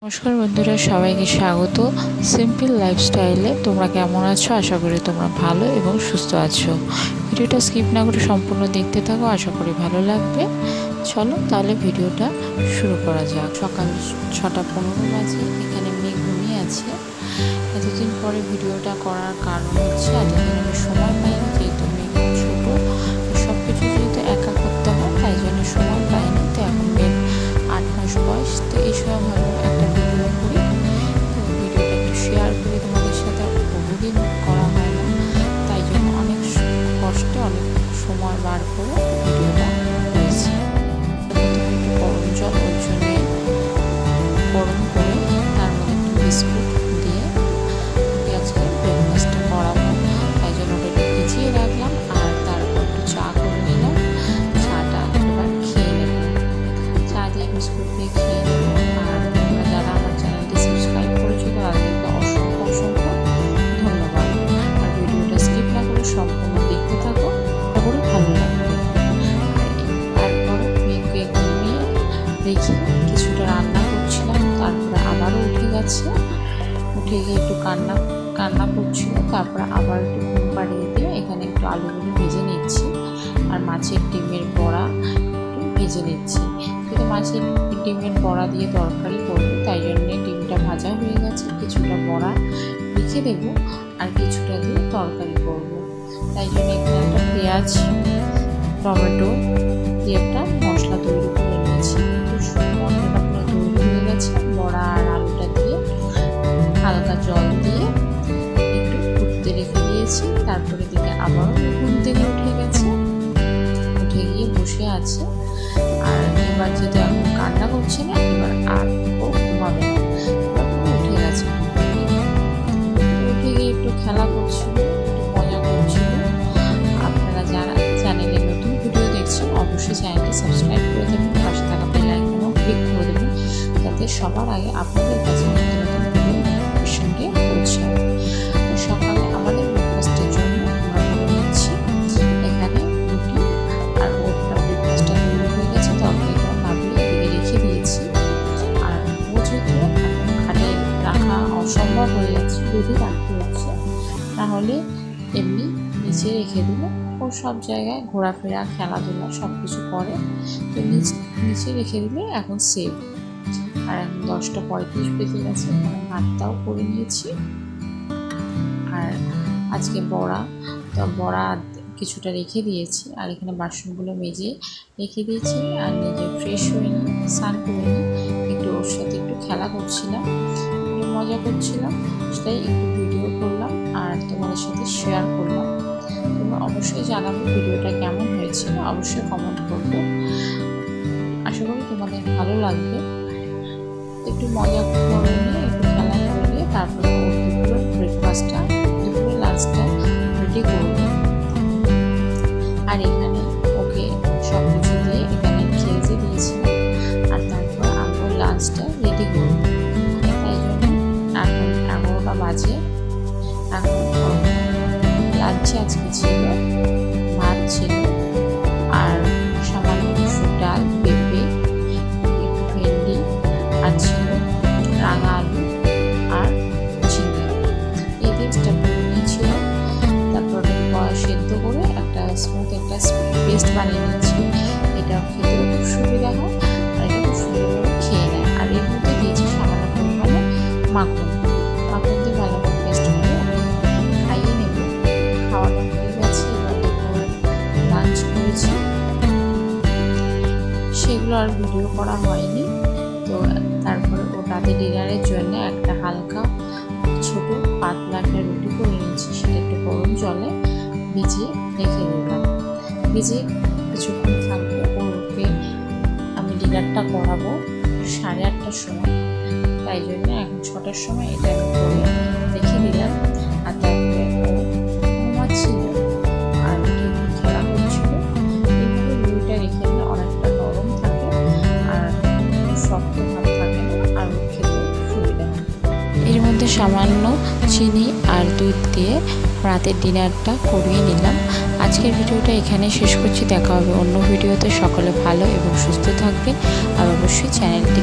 নমস্কার বন্ধুরা, সবাইকে স্বাগত সিম্পল লাইফস্টাইলে। তোমরা কেমন আছো? আশা করি তোমরা ভালো এবং সুস্থ আছো। ভিডিওটা স্কিপ না করে সম্পূর্ণ দেখতে থাকো, আশা করি ভালো লাগবে। চলো তাহলে ভিডিওটা শুরু করা যাক। সকাল 6:15 বাজে, এখানে মেয়ে ঘুমিয়ে আছে। এতদিন পরে ভিডিওটা করার কারণ হচ্ছে এতদিন আমি সময় পাইনি, যেহেতু মেয়ে ছোটো, সব কিছু যেহেতু একা করতে হয় তাই জন্য সময় পাইনি। তো এখন মেয়ের 8 মাস বয়স, তো এই সময় ভালো একটা ভিডিও করি, তো ভিডিওটা একটু শেয়ার করি তোমাদের সাথে। বহুদিন করা হয় না, তাই জন্য অনেক কষ্টে অনেক সময় বার করে ভিডিওটা হয়েছে। প্রথমে একটু গরম জল ওর জন্যে গরম করে তার মধ্যে একটু বিস্কুট দিয়ে আজকে ব্রেকফাস্টটা করাবো, তাই জন্য ওটা একটু ভিজিয়ে রাখলাম। আর তারপর একটু চা করে নিলাম, চাটা এবার খেয়ে নেব। চা দিয়ে বিস্কুট দিয়ে খেয়ে নেব। আর তোমরা যারা আমার চ্যানেলটি সাবস্ক্রাইব করেছো তাদেরকে অসংখ্য অসংখ্য ধন্যবাদ। আর ভিডিওটা স্কিপ না করে সম্পূর্ণ দেখতে থাকো, আশা করি ভালো লাগবে। আর তারপর মেয়েকে ঘুমিয়ে রেখে কিছুটা রান্না করছিলাম, তারপরে আবারও উঠে গেছে। উঠে গিয়ে একটু কান্না করছিল, তারপরে আবার একটু ঘুম পাড়িয়ে দিয়ে এখানে একটু আলুগুলো ভেজে নিচ্ছি। আর মাছের ডিমের বড়া একটু ভেজে নিচ্ছি, কিন্তু মাছের ডিমের বড়া দিয়ে তরকারি করবো, তাই জন্যে ডিমটা ভাজা হয়ে গেছে। কিছুটা বড়া রেখে দেবো আর কিছুটা দিয়ে তরকারি করব, তাই জন্য এখানে একটা পেঁয়াজ টমেটো দিয়ে একটা মশলা তৈরি করে নিয়েছি। মশলাটা পুরো তৈরি হয়ে গেছে। বড়া আর আলুটা দিয়ে হালকা জল দিয়ে একটু ফুটতে রেখে দিয়েছি। তারপরে দিকে আবারও ঘুম থেকে উঠে গেছে, উঠে গিয়ে বসে আছে। আর এবার যেহেতু এখন কান্না করছে না, এবার আর ও ঘুমাবে না, উঠে গেছে। উঠে গিয়ে একটু খেলা করছিল, একটু মজা করছিল। আপনারা যারা চ্যানেলে নতুন ভিডিও দেখছেন অবশ্যই চ্যানেলটি সাবস্ক্রাইব করে দেবেন, পাশে থাকা বেল আইকনও ক্লিক করে দেবেন, যাতে সবার আগে আপনাদের কাছে নতুন নতুন ভিডিও নোটিফিকেশন দিয়ে পৌঁছায়। সকালে আমাদের ব্রেকফাস্টের জন্য আমরা করে নিচ্ছি এখানে রুটি আর ওটা। ব্রেকফাস্টটা তৈরি হয়ে গেছে, তরকারিটা নামিয়ে এদিকে রেখে দিয়েছি। আর ও যেহেতু এখন খাটে রাখা অসম্ভব হয়ে যাচ্ছে, যদি রাখতে হচ্ছে, তাহলে এমনি নিচে রেখে দিলে ও সব জায়গায় ঘোরাফেরা খেলাধুলা সব কিছু করে, তো নিচে রেখে দিলে এখন সেফ। আর এখন 10:35 বেজে গেছে, এখানে ভাতটাও করে নিয়েছি। আর আজকে বড়া কিছুটা রেখে দিয়েছি। আর এখানে বাসনগুলো মেজে রেখে দিয়েছি। আর নিজে ফ্রেশ হয়ে নিয়ে স্নান করে নিয়ে একটু ওর সাথে একটু খেলা করছিলাম, একটু মজা করছিলাম, সেটাই একটু ভিডিও করলাম আর তোমাদের সাথে শেয়ার করলাম। তোমরা অবশ্যই জানাবো ভিডিওটা কেমন হয়েছিল, অবশ্যই কমেন্ট করবে। আশা করি তোমাদের ভালো লাগবে। একটু মজা করে নিয়ে একটু খেলা করে নিয়ে তারপরে ওর দুপুরের ব্রেকফাস্টটা, দুপুরের লাঞ্চটা রেডি করবো। আর এখানে ওকে সব কিছু দিয়ে এখানে খেলতে দিয়েছিলাম, আর তারপর আমরা লাঞ্চটা রেডি করবো। তাই জন্য এখন 11টা বাজে। এখন লাঞ্চে আজকে ছিল ভাত ছিল, আর সামান্য মুসুর ডাল, পেঁপে, একটু ভেন্ডি, আর ছিল রাঙা আলু আর ঝিঙে। এই জিনিসটা করে নিয়েছিল। তারপর সেদ্ধ করে একটা স্মুথ একটা পেস্ট বানিয়ে নিয়েছি। এটা খেতেও খুব সুবিধা হয়, আর এটা খুব সুন্দর করে খেয়ে নেয়। আর এর মধ্যে দিয়েছি সামান্য পরিমাণে মাখন দিয়ে ভালো করে পেস্ট করে খাইয়ে নেব। খাওয়াটা হয়ে গেছে, এবার দুপুরে লাঞ্চ করেছি, সেগুলো আর ভিডিও করা হয়নি। তো তারপরে ও রাতে ডিনারের জন্য একটা হালকা ছোট পাতলা একটা রুটি করে নিয়েছি, সেটা একটু গরম জলে ভিজিয়ে রেখে দিলাম। ভিজিয়ে কিছুক্ষণ থাকবে। ওকে আমি ডিনারটা করাবো 8:30টার সময়, তাই জন্য এখন 6টার সময় এটা আমি করে রেখে দিলাম। আর তারপরে ও ঘুমাচ্ছিল আর খেলা করছিল। এইভাবে রুটিটা রেখে দিলে অনেকটা নরম থাকে আর শক্ত ভাব থাকে না, আর খেতে সুবিধা হয়। এর মধ্যে সামান্য চিনি আর দুধ দিয়ে রাতের ডিনারটা করিয়ে নিলাম। আজকের ভিডিওটা এখানে শেষ করছি, দেখা হবে অন্য ভিডিওতে। সকলে ভালো এবং সুস্থ থাকবে, আর অবশ্যই চ্যানেলটিকে